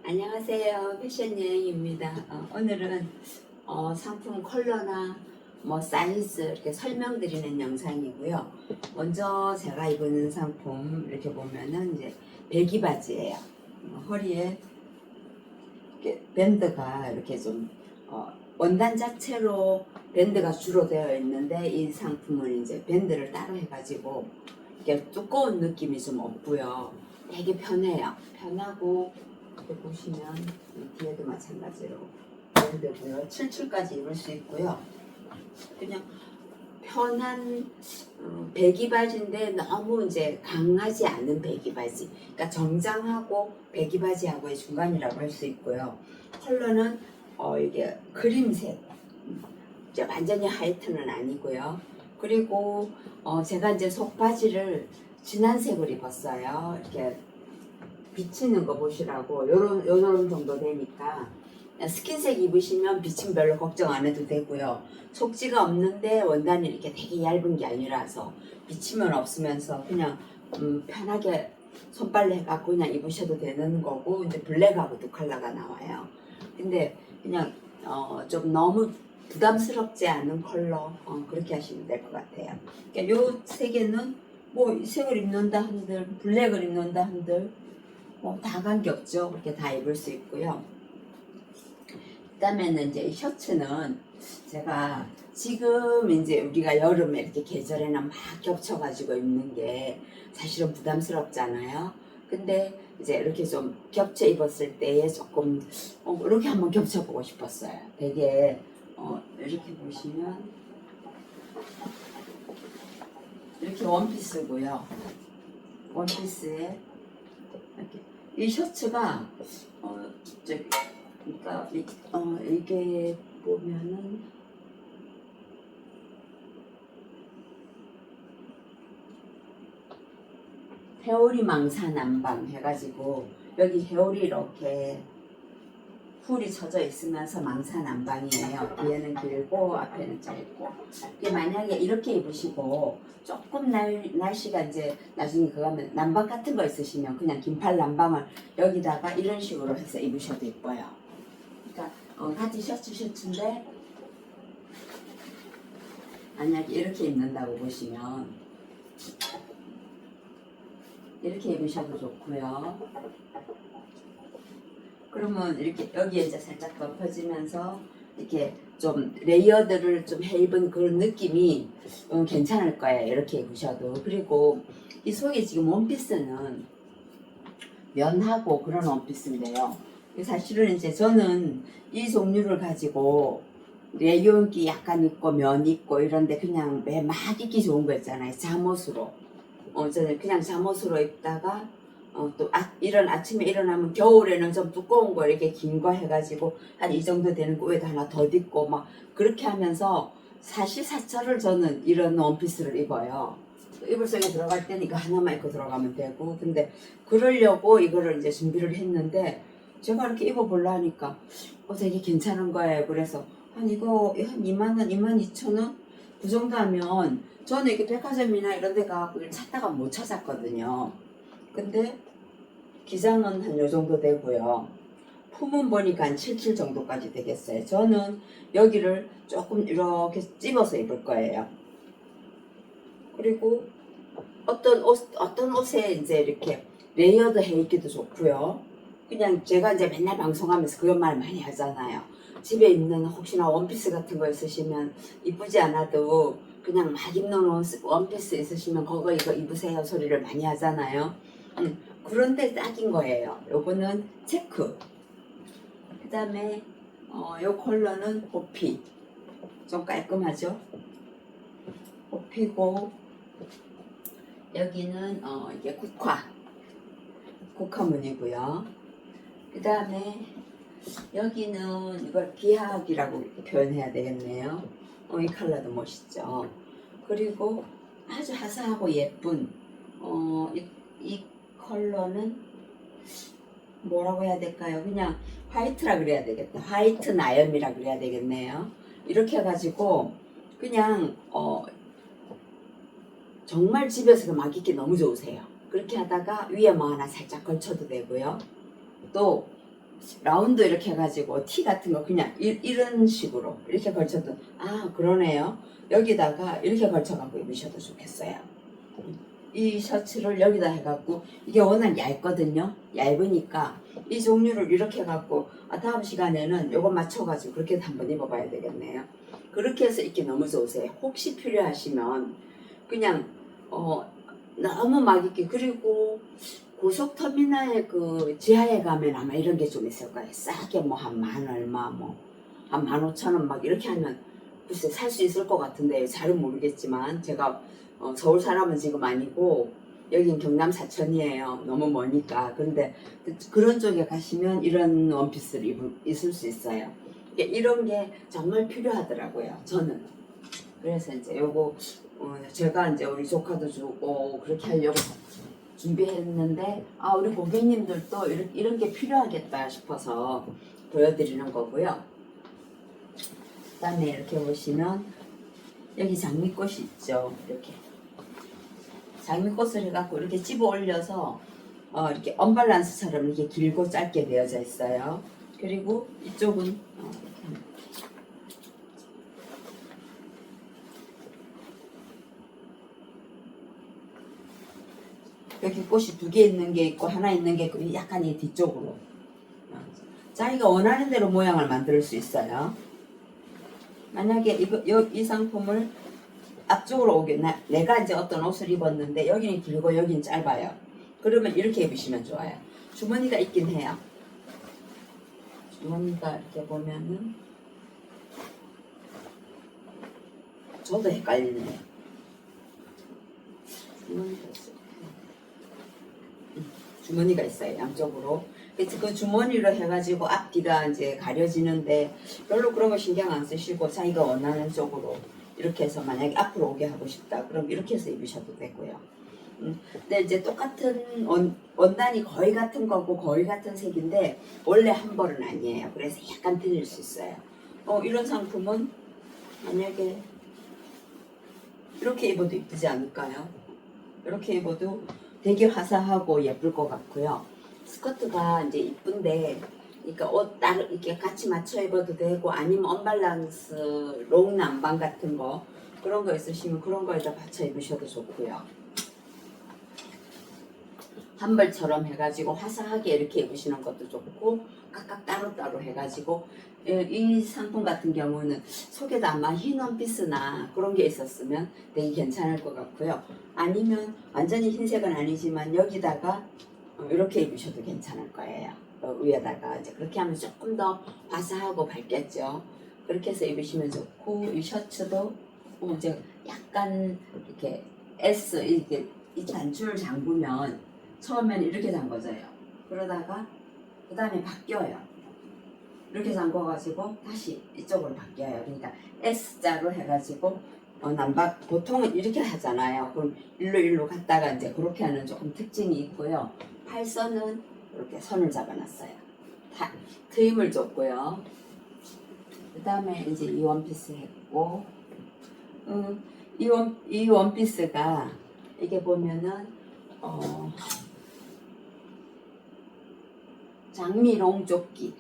안녕하세요. 패션 여행입니다. 오늘은 상품 컬러나 뭐 사이즈 이렇게 설명드리는 영상이고요. 먼저 제가 입은 상품 이렇게 보면은 이제 배기 바지예요. 허리에 이렇게 밴드가 이렇게 좀 원단 자체로 밴드가 주로 되어 있는데 이 상품은 이제 밴드를 따로 해가지고 이렇게 두꺼운 느낌이 좀 없고요. 되게 편해요. 편하고 이렇게 보시면 뒤에도 마찬가지로 밴드고요. 7출까지 입을 수 있고요. 그냥 편한 배기 바지인데 너무 이제 강하지 않은 배기 바지. 그러니까 정장하고 배기 바지하고의 중간이라고 할 수 있고요. 컬러는 이게 크림색. 이제 완전히 화이트는 아니고요. 그리고 제가 이제 속바지를 진한 색을 입었어요. 이렇게 비치는 거 보시라고 요런 정도 되니까 스킨색 입으시면 비침 별로 걱정 안 해도 되고요. 속지가 없는데 원단이 이렇게 되게 얇은 게 아니라서 비치면 없으면서 그냥 편하게 손빨래 해갖고 그냥 입으셔도 되는 거고, 이제 블랙하고 두 컬러가 나와요. 근데 그냥 좀 너무 부담스럽지 않은 컬러 그렇게 하시면 될 것 같아요. 그러니까 요 세 개는 뭐 이 색을 입는다 한들 블랙을 입는다 한들 뭐 다 관계없죠. 그렇게 다 입을 수 있고요. 그다음에는 이제 이 셔츠는 제가 지금 이제 우리가 여름에 이렇게 계절에는 막 겹쳐가지고 입는 게 사실은 부담스럽잖아요. 근데 이제 이렇게 좀 겹쳐 입었을 때에 조금 이렇게 한번 겹쳐보고 싶었어요. 되게 이렇게 보시면 이렇게 원피스고요. 원피스에 이렇게 이 셔츠가 저기 그러니까 이게 보면은 회오리 망사 남방 해가지고 여기 회오리 이렇게 풀이 쳐져 있으면서 망사 남방이에요. 뒤에는 길고 앞에는 짧고. 만약에 이렇게 입으시고 조금 날씨가 이제 나중에 그거 하면 남방 같은 거 있으시면 그냥 긴팔 남방을 여기다가 이런 식으로 해서 입으셔도 예뻐요. 그러니까 같이 셔츠인데 만약에 이렇게 입는다고 보시면 이렇게 입으셔도 좋고요. 그러면 이렇게 여기에 이제 살짝 덮어지면서 이렇게 좀 레이어드를 좀 해 입은 그런 느낌이 괜찮을 거예요. 이렇게 입으셔도. 그리고 이 속에 지금 원피스는 면하고 그런 원피스인데요. 사실은 이제 저는 이 종류를 가지고 레이온기 약간 입고 면 입고 이런데 그냥 막 입기 좋은 거 있잖아요. 잠옷으로. 저는 그냥 잠옷으로 입다가 또 이런 아침에 일어나면 겨울에는 좀 두꺼운 거 이렇게 긴 거 해가지고 한 이 정도 되는 거 위에다 하나 더 입고 막 그렇게 하면서 사시사철을 저는 이런 원피스를 입어요. 이불 속에 들어갈 때니까 하나만 입고 들어가면 되고, 근데 그러려고 이거를 이제 준비를 했는데 제가 이렇게 입어보려 하니까 되게 괜찮은 거예요. 그래서 이거 한 2만원, 22,000원? 그 정도 하면 저는 이렇게 백화점이나 이런 데 가고 찾다가 못 찾았거든요. 근데 기장은 한 요 정도 되고요. 품은 보니까 한 77 정도까지 되겠어요. 저는 여기를 조금 이렇게 찝어서 입을 거예요. 그리고 어떤 옷에 이제 이렇게 레이어드 해 입기도 좋고요. 그냥 제가 이제 맨날 방송하면서 그런 말 많이 하잖아요. 집에 입는 혹시나 원피스 같은 거 있으시면 이쁘지 않아도 그냥 막 입는 원피스 있으시면 그거 이거 입으세요 소리를 많이 하잖아요. 그런데 딱인 거예요. 요거는 체크. 그 다음에 요 컬러는 호피. 좀 깔끔하죠? 호피고 여기는 이게 국화무늬고요. 그 다음에 여기는 이걸 비학이라고 표현해야 되겠네요. 이 컬러도 멋있죠. 그리고 아주 화사하고 예쁜 이 컬러는 뭐라고 해야 될까요? 그냥 화이트라 그래야 되겠다. 화이트 나염이라 그래야 되겠네요. 이렇게 해가지고 그냥 정말 집에서 막 입기 너무 좋으세요. 그렇게 하다가 위에 뭐 하나 살짝 걸쳐도 되고요. 또 라운드 이렇게 해가지고 티 같은 거 그냥 이런 식으로 이렇게 걸쳐도 아 그러네요. 여기다가 이렇게 걸쳐갖고 입으셔도 좋겠어요. 이 셔츠를 여기다 해갖고 이게 워낙 얇거든요. 얇으니까 이 종류를 이렇게 해갖고 다음 시간에는 요거 맞춰가지고 그렇게 한번 입어봐야 되겠네요. 그렇게 해서 입기 너무 좋으세요. 혹시 필요하시면 그냥 너무 막 입기 그리고 고속터미널 그 지하에 가면 아마 이런 게 좀 있을 거예요. 싸게 뭐 한 만 얼마 뭐 한 15,000원 막 이렇게 하면 글쎄 살 수 있을 것 같은데 잘은 모르겠지만 제가 서울 사람은 지금 아니고 여긴 경남 사천이에요. 너무 머니까. 근데 그런 쪽에 가시면 이런 원피스를 입을 수 있어요. 이런 게 정말 필요하더라고요. 저는. 그래서 이제 요거 제가 이제 우리 조카도 주고 그렇게 하려고 준비했는데 우리 고객님들도 이런 게 필요하겠다 싶어서 보여드리는 거고요. 그 다음에 이렇게 보시면 여기 장미꽃이 있죠. 이렇게 장미꽃을 해갖고 이렇게 집어 올려서 이렇게 언밸런스처럼 이렇게 길고 짧게 되어져 있어요. 그리고 이쪽은 이렇게 여기 꽃이 2개 있는 게 있고 하나 있는 게 있고 약간 이 뒤쪽으로 자기가 원하는 대로 모양을 만들 수 있어요. 만약에 이 상품을 앞쪽으로 오게 내가 이제 어떤 옷을 입었는데 여기는 길고 여기는 짧아요. 그러면 이렇게 입으시면 좋아요. 주머니가 있긴 해요. 주머니가 이렇게 보면은 저도 헷갈리네요. 주머니가 있어요. 양쪽으로. 그래서 그 주머니로 해가지고 앞뒤가 이제 가려지는데 별로 그런 거 신경 안 쓰시고 자기가 원하는 쪽으로 이렇게 해서 만약에 앞으로 오게 하고 싶다 그럼 이렇게 해서 입으셔도 되고요. 근데 이제 똑같은 원단이 거의 같은 거고 거의 같은 색인데 원래 한 벌은 아니에요. 그래서 약간 틀릴 수 있어요. 이런 상품은 만약에 이렇게 입어도 이쁘지 않을까요? 이렇게 입어도 되게 화사하고 예쁠 것 같고요. 스커트가 이제 이쁜데, 그러니까 옷 따로 이렇게 같이 맞춰 입어도 되고, 아니면 언밸런스 롱 남방 같은 거 그런 거 있으시면 그런 거에다 받쳐 입으셔도 좋고요. 한 벌처럼 해가지고 화사하게 이렇게 입으시는 것도 좋고, 각각 따로따로 해가지고 이 상품 같은 경우는 속에도 아마 흰 원피스나 그런 게 있었으면 되게 괜찮을 것 같고요. 아니면 완전히 흰색은 아니지만 여기다가 이렇게 입으셔도 괜찮을 거예요. 위에다가 이제 그렇게 하면 조금 더 화사하고 밝겠죠. 그렇게 해서 입으시면 좋고 이 셔츠도 이제 약간 이렇게 S 이렇게 이 단추를 잠그면 처음에는 이렇게 잠궈져요. 그러다가 그 다음에 바뀌어요. 이렇게 잠궈가지고 다시 이쪽으로 바뀌어요. 그러니까 S자로 해가지고 남박 보통은 이렇게 하잖아요. 그럼 일로 갔다가 이제 그렇게 하는 조금 특징이 있고요. 팔선은 이렇게 선을 잡아놨어요. 트임을 줬고요. 그 다음에 이제 이 원피스 했고, 이 원피스가 이게 보면은 장미롱 조끼.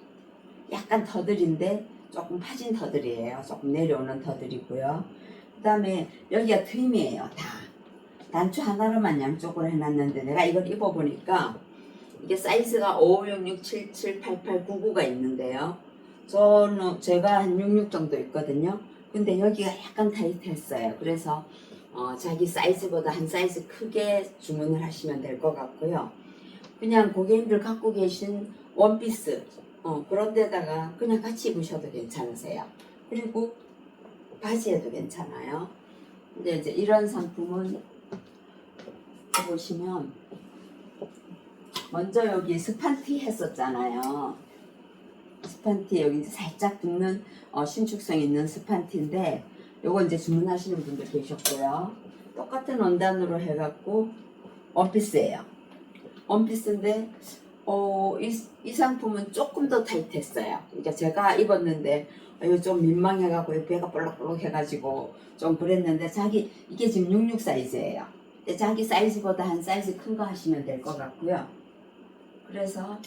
약간 터들인데 조금 파진 터들이에요. 조금 내려오는 터들이고요. 그 다음에 여기가 트임이에요. 다 단추 하나로만 양쪽으로 해놨는데 내가 이걸 입어보니까 이게 사이즈가 5, 6, 6, 7, 7, 8, 8, 9, 9가 있는데요. 제가 한 6, 6 정도 있거든요. 근데 여기가 약간 타이트했어요. 그래서 자기 사이즈보다 한 사이즈 크게 주문을 하시면 될 것 같고요. 그냥 고객님들 갖고 계신 원피스 그런 데다가 그냥 같이 입으셔도 괜찮으세요. 그리고 바지에도 괜찮아요. 근데 이제 이런 상품은 보시면 먼저 여기 스판티 했었잖아요. 스판티 여기 살짝 붙는 신축성 있는 스판티인데 요거 이제 주문하시는 분들 계셨고요. 똑같은 원단으로 해갖고 원피스예요. 원피스인데 이 상품은 조금 더 타이트했어요. 그러니까 제가 입었는데 이거 좀 민망해갖고 배가 볼록볼록 해가지고 좀 그랬는데 이게 지금 66 사이즈예요. 자기 사이즈보다 한 사이즈 큰 거 하시면 될 것 같고요. 그래서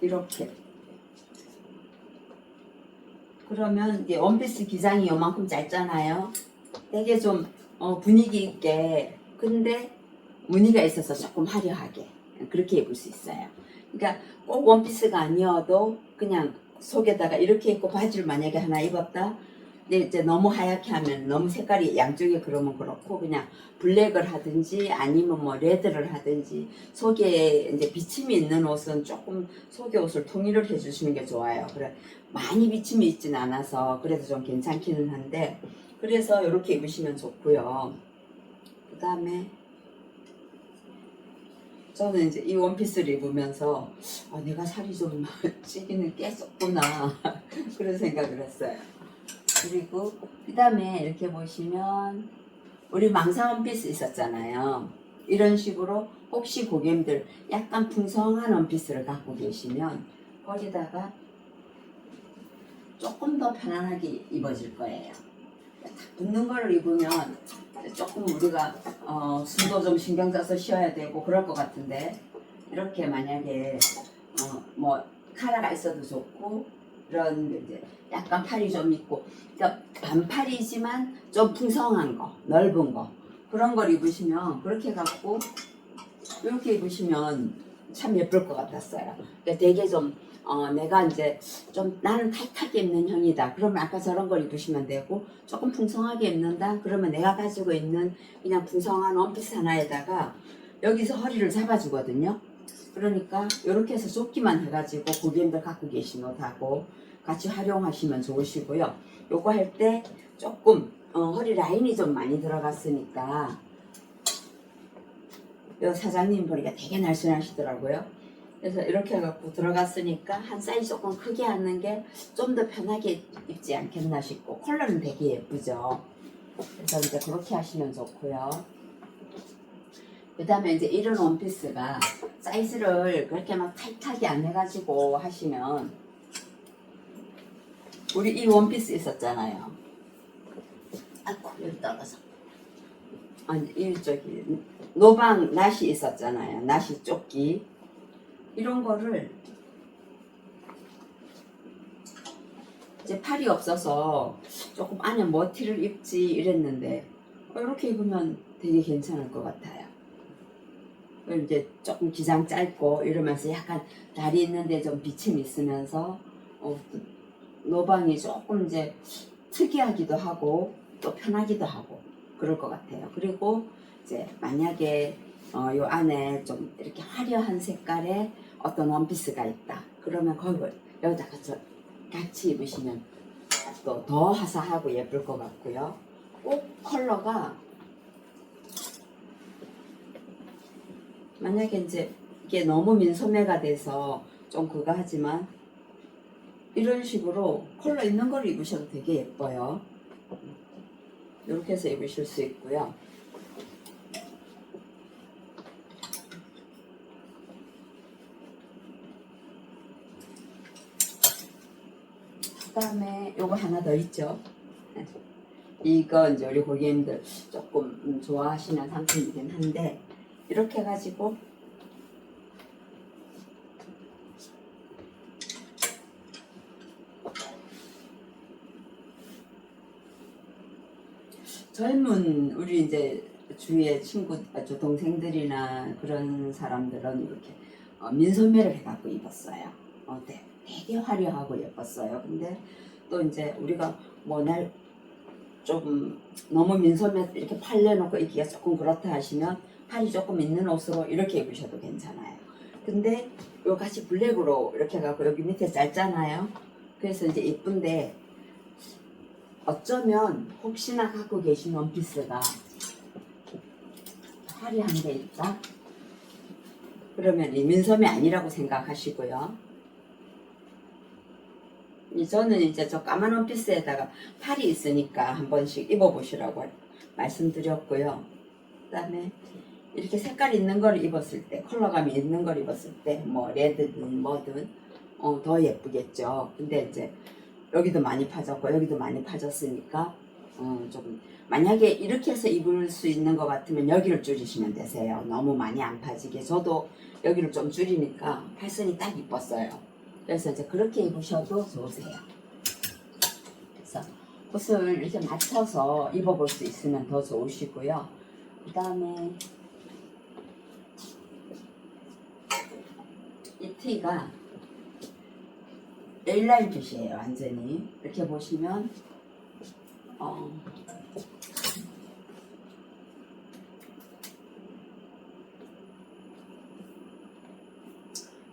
이렇게. 그러면 이게 원피스 기장이 요만큼 짧잖아요. 되게 좀 분위기 있게, 근데 무늬가 있어서 조금 화려하게 그렇게 입을 수 있어요. 그러니까 꼭 원피스가 아니어도 그냥 속에다가 이렇게 입고 바지를 만약에 하나 입었다. 근데 이제 너무 하얗게 하면 너무 색깔이 양쪽에 그러면 그렇고 그냥 블랙을 하든지 아니면 뭐 레드를 하든지 속에 이제 비침이 있는 옷은 조금 속에 옷을 통일을 해주시는 게 좋아요. 그래 많이 비침이 있진 않아서 그래도 좀 괜찮기는 한데 그래서 이렇게 입으시면 좋고요. 그 다음에 저는 이제 이 원피스를 입으면서 내가 살이 좀 찌기는 깼었구나 그런 생각을 했어요. 그리고 그 다음에 이렇게 보시면 우리 망사 원피스 있었잖아요. 이런 식으로 혹시 고객님들 약간 풍성한 원피스를 갖고 계시면 거기다가 조금 더 편안하게 입어질 거예요. 딱 붙는 거를 입으면 조금 우리가 숨도 좀 신경 써서 쉬어야 되고 그럴 것 같은데 이렇게 만약에 뭐 카라가 있어도 좋고 이런 이제 약간 팔이 좀 있고 그러니까 반팔이지만 좀 풍성한 거 넓은 거 그런 걸 입으시면 그렇게 해갖고 이렇게 입으시면 참 예쁠 것 같았어요. 그러니까 되게 좀 내가 이제 좀 나는 타이트하게 입는 형이다. 그러면 아까 저런 걸 입으시면 되고 조금 풍성하게 입는다. 그러면 내가 가지고 있는 그냥 풍성한 원피스 하나에다가 여기서 허리를 잡아주거든요. 그러니까 이렇게 해서 좁기만 해가지고 고객님들 갖고 계신 옷하고 같이 활용하시면 좋으시고요. 요거 할 때 조금 허리 라인이 좀 많이 들어갔으니까 요 사장님 보니까 되게 날씬하시더라고요. 그래서 이렇게 해갖고 들어갔으니까 한 사이즈 조금 크게 하는 게 좀 더 편하게 입지 않겠나 싶고 컬러는 되게 예쁘죠. 그래서 이제 그렇게 하시면 좋고요. 그 다음에 이제 이런 원피스가 사이즈를 그렇게 막 타이트하게 안 해가지고 하시면 우리 이 원피스 있었잖아요. 아이고 여기 떨어져. 아니 이쪽이 노방 나시 있었잖아요. 나시 조끼 이런 거를 이제 팔이 없어서 조금 안에 머티를 입지 이랬는데 이렇게 입으면 되게 괜찮을 것 같아요. 이제 조금 기장 짧고 이러면서 약간 다리 있는데 좀 비침 있으면서 노방이 조금 이제 특이하기도 하고 또 편하기도 하고 그럴 것 같아요. 그리고 이제 만약에 요 안에 좀 이렇게 화려한 색깔의 어떤 원피스가 있다. 그러면 그걸 여기다가 같이 입으시면 또 더 화사하고 예쁠 것 같고요. 꼭 컬러가 만약에 이제 이게 너무 민소매가 돼서 좀 그거 하지만 이런 식으로 컬러 있는 걸 입으셔도 되게 예뻐요. 이렇게 해서 입으실 수 있고요. 그 다음에 요거 하나 더 있죠. 이거 이제 우리 고객님들 조금 좋아하시는 상품이긴 한데 이렇게 해가지고 젊은 우리 이제 주위의 친구, 동생들이나 그런 사람들은 이렇게 민소매를 해갖고 입었어요. 되게 화려하고 예뻤어요. 근데 또 이제 우리가 뭐 날 좀 너무 민소매 이렇게 팔 내놓고 입기가 조금 그렇다 하시면 팔이 조금 있는 옷으로 이렇게 입으셔도 괜찮아요. 근데 요 같이 블랙으로 이렇게 해갖고 여기 밑에 짧잖아요. 그래서 이제 이쁜데 어쩌면 혹시나 갖고 계신 원피스가 화려한 게 있다? 그러면 이 민소매 아니라고 생각하시고요. 저는 이제 저 까만 원피스에다가 팔이 있으니까 한 번씩 입어보시라고 말씀드렸고요. 그 다음에 이렇게 색깔 있는 걸 입었을 때, 컬러감이 있는 걸 입었을 때, 뭐 레드든 뭐든 더 예쁘겠죠. 근데 이제 여기도 많이 파졌고 여기도 많이 파졌으니까 조금 만약에 이렇게 해서 입을 수 있는 것 같으면 여기를 줄이시면 되세요. 너무 많이 안 파지게. 저도 여기를 좀 줄이니까 팔선이 딱 이뻤어요. 그래서 이제 그렇게 입으셔도 좋으세요. 그래서 옷을 이렇게 맞춰서 입어볼 수 있으면 더 좋으시고요. 그 다음에 이 티가 A라인 핏이에요. 완전히 이렇게 보시면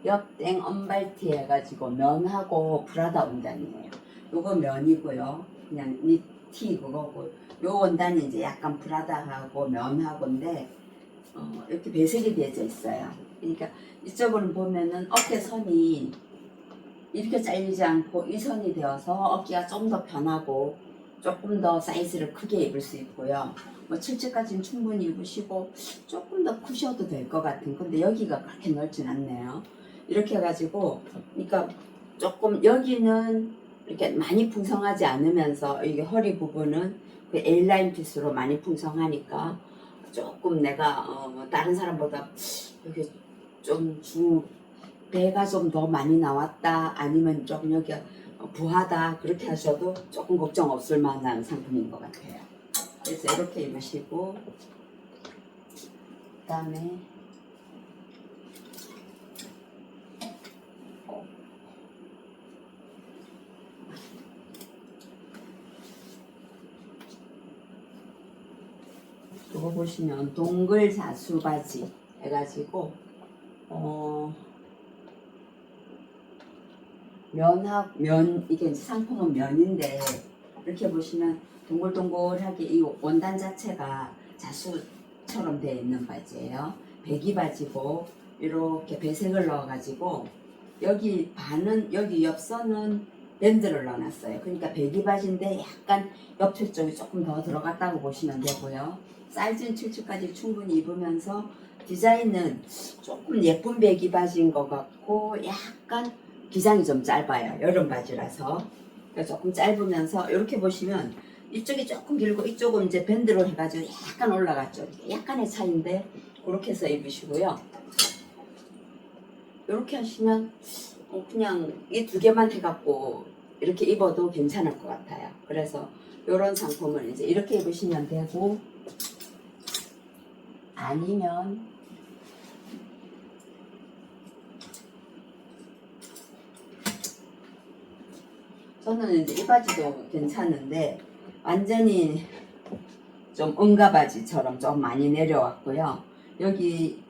옆땡 언발티 해가지고 면하고 브라다 원단이에요. 요거 면이고요. 그냥 니티 그거고 요 원단이 이제 약간 브라다하고 면하고인데 이렇게 배색이 되어져 있어요. 그러니까 이쪽으로 보면은 어깨 선이 이렇게 잘리지 않고 이 선이 되어서 어깨가 좀 더 편하고 조금 더 사이즈를 크게 입을 수 있고요. 뭐 7째까지는 충분히 입으시고 조금 더 크셔도 될 것 같은. 근데 여기가 그렇게 넓진 않네요. 이렇게 해가지고 그러니까 조금 여기는 이렇게 많이 풍성하지 않으면서 이게 허리 부분은 그 A라인 핏으로 많이 풍성하니까 조금 내가 다른 사람보다 이렇게 좀 배가 좀 더 많이 나왔다 아니면 좀 여기 부하다 그렇게 하셔도 조금 걱정 없을 만한 상품인 것 같아요. 그래서 이렇게 입으시고 그 다음에 이거 보시면 동글 자수 바지 해가지고 면 이게 상품은 면인데 이렇게 보시면 동글동글하게 이 원단 자체가 자수처럼 되어 있는 바지예요. 배기 바지고 이렇게 배색을 넣어가지고 여기 반은 여기 옆선은 밴드를 넣어놨어요. 그러니까 배기 바지인데 약간 옆에 쪽이 조금 더 들어갔다고 보시면 되고요. 사이즈는 7층까지 충분히 입으면서 디자인은 조금 예쁜 배기 바지인 것 같고 약간 기장이 좀 짧아요. 여름 바지라서 조금 짧으면서 이렇게 보시면 이쪽이 조금 길고 이쪽은 이제 밴드로 해가지고 약간 올라갔죠. 약간의 차이인데 그렇게 해서 입으시고요. 이렇게 하시면 그냥 이 두 개만 해갖고 이렇게 입어도 괜찮을 것 같아요. 그래서 이런 상품을 이제 이렇게 입으시면 되고 아니면 저는 이제 이 바지도 괜찮은데 완전히 좀 응가 바지처럼 좀 많이 내려왔고요. 여기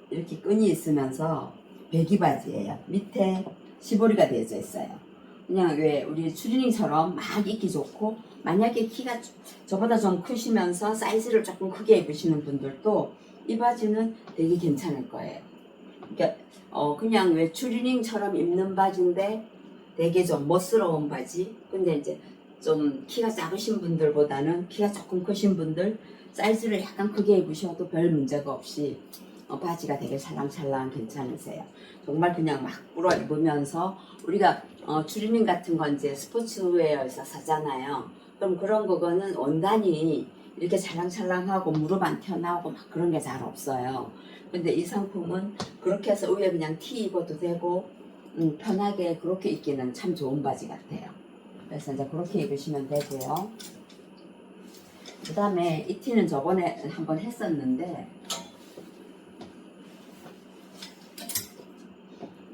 이렇게 끈이 있으면서 배기 바지예요. 밑에 시보리가 되어져 있어요. 그냥 왜 우리 추리닝처럼 막 입기 좋고 만약에 키가 저보다 좀 크시면서 사이즈를 조금 크게 입으시는 분들도 이 바지는 되게 괜찮을 거예요. 그러니까 그냥 왜 추리닝처럼 입는 바지인데 되게 좀 멋스러운 바지. 근데 이제 좀 키가 작으신 분들보다는 키가 조금 크신 분들 사이즈를 약간 크게 입으셔도 별 문제가 없이 바지가 되게 찰랑찰랑 괜찮으세요. 정말 그냥 막 불어 입으면서 우리가 추리닝 같은 건 이제 스포츠웨어에서 사잖아요. 그럼 그런 거는 원단이 이렇게 찰랑찰랑하고 무릎 안 튀어나오고 막 그런 게 잘 없어요. 근데 이 상품은 그렇게 해서 위에 그냥 티 입어도 되고 편하게 그렇게 입기는 참 좋은 바지 같아요. 그래서 이제 그렇게 입으시면 되고요. 그 다음에 이 티는 저번에 한번 했었는데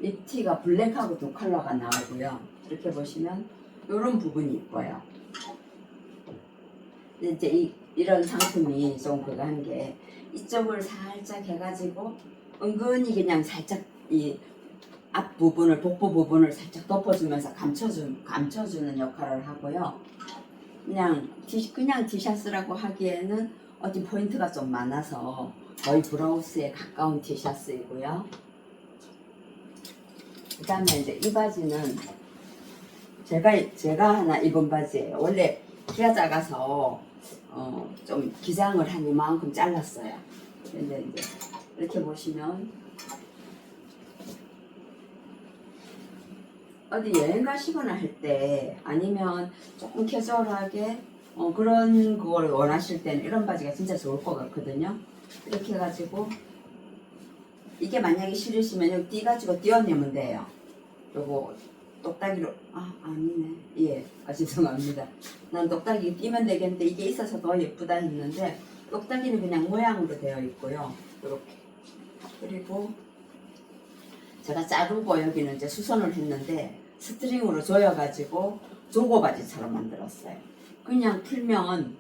이 티가 블랙하고 두 컬러가 나오고요. 이렇게 보시면 이런 부분이 이뻐요. 이제 이런 상품이 좀 그거 한 게 이쪽을 살짝 해가지고 은근히 그냥 살짝 이 앞부분을 복부 부분을 살짝 덮어주면서 감춰주는 역할을 하고요. 그냥 티셔츠라고 하기에는 어디 포인트가 좀 많아서 거의 브라우스에 가까운 티셔츠이고요. 그 다음에 이제 이 바지는 제가 하나 입은 바지예요. 원래 키가 작아서 좀 기장을 한 이만큼 잘랐어요. 근데 이제 이렇게 보시면 어디 여행 가시거나 할 때 아니면 조금 캐주얼하게 그런 걸 원하실 때는 이런 바지가 진짜 좋을 것 같거든요. 이렇게 해가지고 이게 만약에 싫으시면 여기 띄가지고 띄워내면 돼요. 요거 똑딱이로 아니네. 예, 죄송합니다. 난 똑딱이 끼면 되겠는데 이게 있어서 더 예쁘다 했는데 똑딱이는 그냥 모양으로 되어 있고요. 이렇게. 그리고 제가 자르고 여기는 이제 수선을 했는데 스트링으로 조여가지고 조거 바지처럼 만들었어요. 그냥 풀면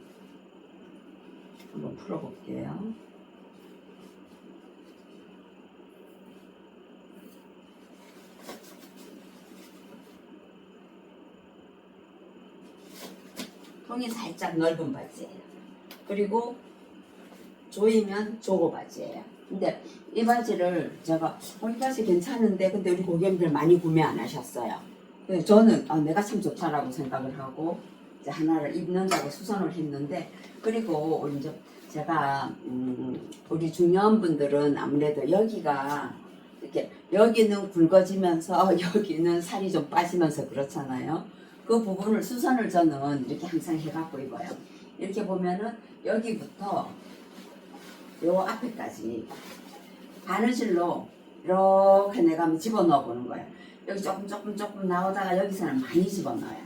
한번 풀어볼게요. 통이 살짝 넓은 바지예요. 그리고 조이면 조거 바지예요. 근데 이 바지를 제가 이 바지 괜찮은데 근데 우리 고객님들 많이 구매 안 하셨어요. 그래서 저는 내가 참 좋다라고 생각을 하고 이제 하나를 입는다고 수선을 했는데 그리고 이제 제가 우리 중년분들은 아무래도 여기가 이렇게 여기는 굵어지면서 여기는 살이 좀 빠지면서 그렇잖아요. 그 부분을 수선을 저는 이렇게 항상 해갖고 입어요. 이렇게 보면은 여기부터 요 앞에까지 바느질로 이렇게 내가 한번 집어넣어 보는 거예요. 여기 조금 나오다가 여기서는 많이 집어넣어요.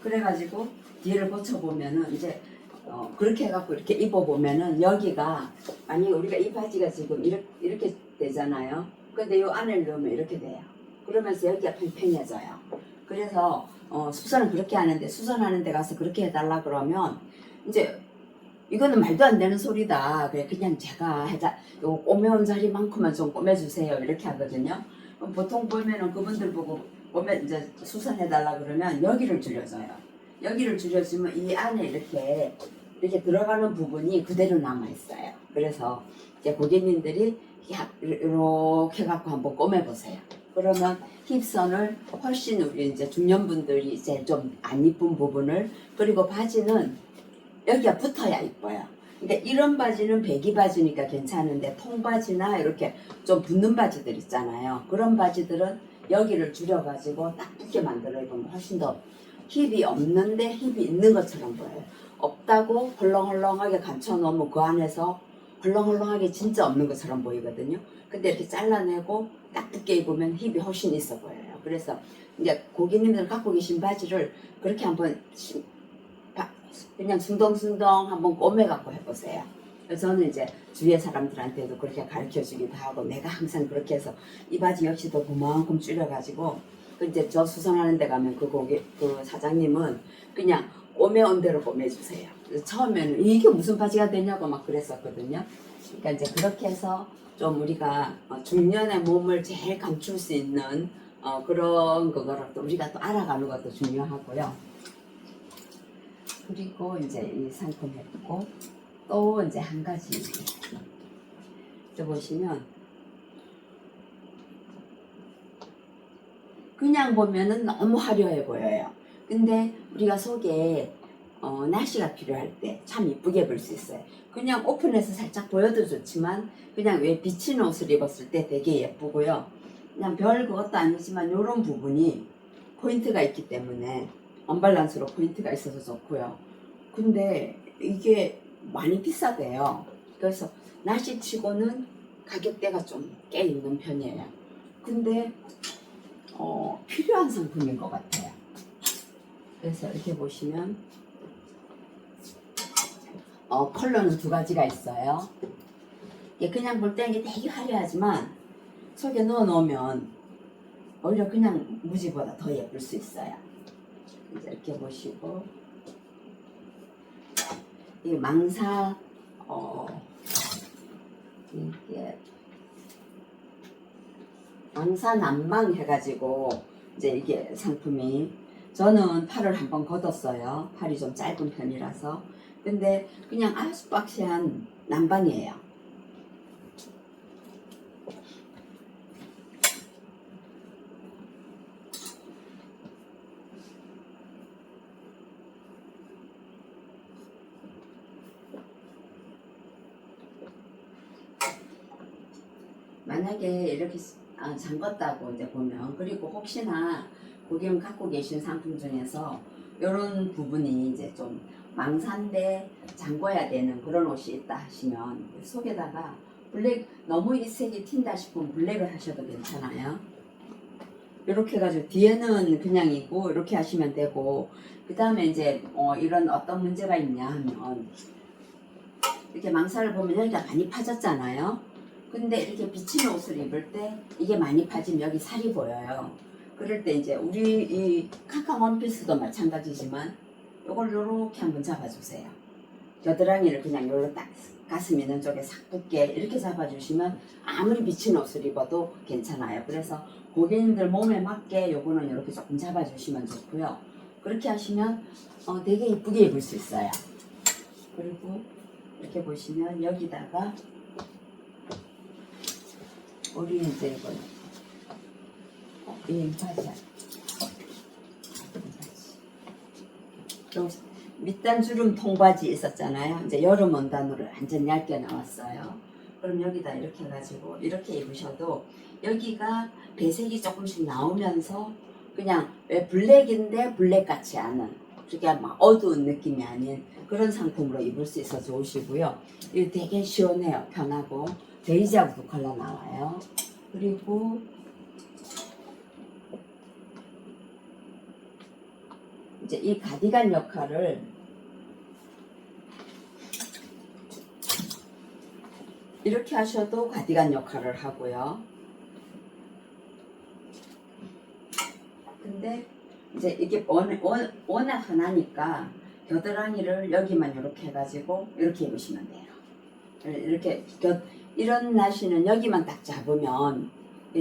그래가지고 뒤를 고쳐보면은 이제 그렇게 해갖고 이렇게 입어보면은 여기가 만약에 우리가 이 바지가 지금 이렇게 되잖아요. 근데 요 안을 넣으면 이렇게 돼요. 그러면서 여기가 팽팽해져요. 그래서 수선은 그렇게 하는데 수선하는 데 가서 그렇게 해달라 그러면 이제 이거는 말도 안 되는 소리다. 그냥 제가 요 꼬매온 자리만큼만 좀 꼬매주세요. 이렇게 하거든요. 보통 보면은 그분들 보고 이제 수선해달라 그러면 여기를 줄여줘요. 여기를 줄여주면 이 안에 이렇게 들어가는 부분이 그대로 남아있어요. 그래서 이제 고객님들이 이렇게 해갖고 한번 꼬매보세요. 그러면 힙선을 훨씬 우리 이제 중년분들이 이제 좀 안 이쁜 부분을 그리고 바지는 여기가 붙어야 이뻐요. 근데 이런 바지는 배기 바지니까 괜찮은데 통바지나 이렇게 좀 붙는 바지들 있잖아요. 그런 바지들은 여기를 줄여가지고 딱 붙게 만들어 입으면 훨씬 더 힙이 없는데 힙이 있는 것처럼 보여요. 없다고 헐렁헐렁하게 감춰놓으면 그 안에서 헐렁헐렁하게 진짜 없는 것처럼 보이거든요. 근데 이렇게 잘라내고 딱 붙게 입으면 힙이 훨씬 있어 보여요. 그래서 이제 고객님들 갖고 계신 바지를 그렇게 한번 그냥 숭덩숭덩 한번 꼬매갖고 해보세요. 저는 이제 주위의 사람들한테도 그렇게 가르쳐주기도 하고 내가 항상 그렇게 해서 이 바지 역시도 그만큼 줄여가지고 이제 저 수선하는 데 가면 그 사장님은 그냥 꼬매온 대로 꼬매주세요. 처음에는 이게 무슨 바지가 되냐고 막 그랬었거든요. 그러니까 이제 그렇게 해서 좀 우리가 중년의 몸을 제일 감출 수 있는 그런 거를 또 우리가 또 알아가는 것도 중요하고요. 그리고 이제 이 상품 했고 또 이제 한 가지 또 보시면 그냥 보면은 너무 화려해 보여요. 근데 우리가 속에 나시가 필요할 때 참 이쁘게 볼 수 있어요. 그냥 오픈해서 살짝 보여도 좋지만 그냥 왜 비치는 옷을 입었을 때 되게 예쁘고요. 그냥 별 그것도 아니지만 이런 부분이 포인트가 있기 때문에 언밸런스로 포인트가 있어서 좋고요. 근데 이게 많이 비싸대요. 그래서 나시치고는 가격대가 좀 꽤 있는 편이에요. 근데 필요한 상품인 것 같아요. 그래서 이렇게 보시면 컬러는 두 가지가 있어요. 이게 그냥 볼 때 이게 되게 화려하지만 속에 넣어 놓으면 오히려 그냥 무지보다 더 예쁠 수 있어요. 이제 이렇게 보시고 이 망사 이게 망사 난방 해가지고 이제 이게 상품이 저는 팔을 한번 걷었어요. 팔이 좀 짧은 편이라서. 근데 그냥 아주 박시한 난방이에요. 만약에 이렇게 잠궜다고 이제 보면 그리고 혹시나 고객님 갖고 계신 상품 중에서 이런 부분이 이제 좀 망사인데 잠궈야 되는 그런 옷이 있다 하시면 속에다가 블랙 너무 이 색이 튄다 싶으면 블랙을 하셔도 괜찮아요. 이렇게 해가지고 뒤에는 그냥이고 이렇게 하시면 되고, 그 다음에 이제 이런 어떤 문제가 있냐 하면 이렇게 망사를 보면 여기가 많이 파졌잖아요. 근데 이렇게 비치는 옷을 입을 때 이게 많이 파지면 여기 살이 보여요. 그럴 때 이제 우리 이 카카 원피스도 마찬가지지만 이걸 요렇게 한번 잡아주세요. 겨드랑이를 그냥 요렇게 딱 가슴 있는 쪽에 싹 붙게 이렇게 잡아주시면 아무리 비치는 옷을 입어도 괜찮아요. 그래서 고객님들 몸에 맞게 요거는 이렇게 조금 잡아주시면 좋고요. 그렇게 하시면 되게 이쁘게 입을 수 있어요. 그리고 이렇게 보시면 여기다가 우리 이제 이거는 이 바지 밑단 주름 통바지 있었잖아요. 이제 여름 원단으로 완전 얇게 나왔어요. 그럼 여기다 이렇게 해가지고 이렇게 입으셔도 여기가 배색이 조금씩 나오면서 그냥 왜 블랙인데 블랙 같지 않은, 그게 막 어두운 느낌이 아닌 그런 상품으로 입을 수 있어 좋으시고요. 이거 되게 시원해요. 편하고 베이지하고 두 컬러 나와요. 그리고 이제 이 가디건 역할을 이렇게 하셔도 가디건 역할을 하고요. 근데 이제 이게 워낙 흔하니까 겨드랑이를 여기만 이렇게 해가지고 이렇게 입으시면 돼요. 이렇게 이런 날씨는 여기만 딱 잡으면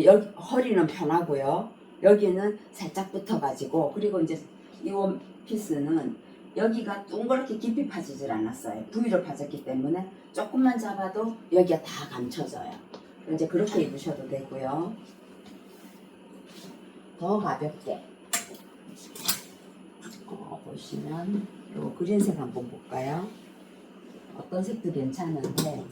여기 허리는 편하고요. 여기는 살짝 붙어가지고, 그리고 이제 이 원피스는 여기가 둥그렇게 깊이 파지질 않았어요. V로 파졌기 때문에 조금만 잡아도 여기가 다 감춰져요. 이제 그렇게 입으셔도 되고요. 더 가볍게 보시면 요 그린색 한번 볼까요? 어떤 색도 괜찮은데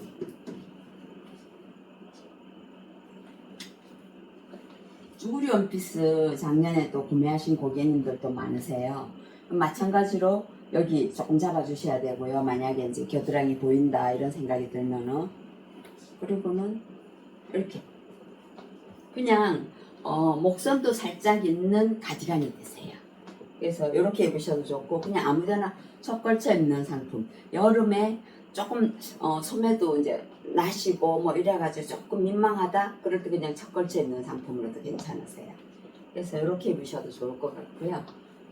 쭈구리 원피스 작년에 또 구매하신 고객님들도 많으세요. 마찬가지로 여기 조금 잡아주셔야 되고요. 만약에 이제 겨드랑이 보인다 이런 생각이 들면은, 그리고는 이렇게 그냥 목선도 살짝 있는 가디건이 되세요. 그래서 이렇게 입으셔도 좋고, 그냥 아무데나 첫 걸쳐 입는 상품. 여름에 조금 소매도 이제 나시고 뭐 이래가지고 조금 민망하다 그럴 때 그냥 첫 걸쳐 입는 상품으로도 괜찮으세요. 그래서 이렇게 입으셔도 좋을 것 같고요.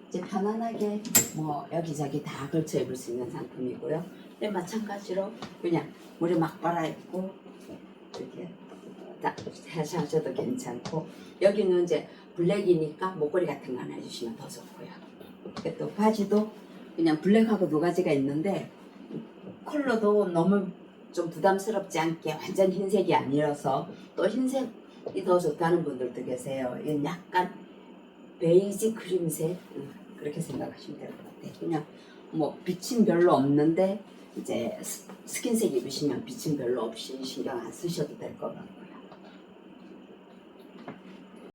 이제 편안하게 뭐 여기저기 다 걸쳐 입을 수 있는 상품이고요. 근데 마찬가지로 그냥 물에 막 빨아 입고 이렇게 딱 하셔도 괜찮고, 여기는 이제 블랙이니까 목걸이 같은 거 하나 해주시면 더 좋고요. 또 바지도 그냥 블랙하고 두 가지가 있는데 컬러도 너무 좀 부담스럽지 않게 완전 흰색이 아니라서 또 흰색이 더 좋다는 분들도 계세요. 이건 약간 베이지 크림색, 그렇게 생각하시면 될 것 같아요. 그냥 뭐 빛은 별로 없는데 이제 스킨색 입으시면 빛은 별로 없이 신경 안 쓰셔도 될 것 같고.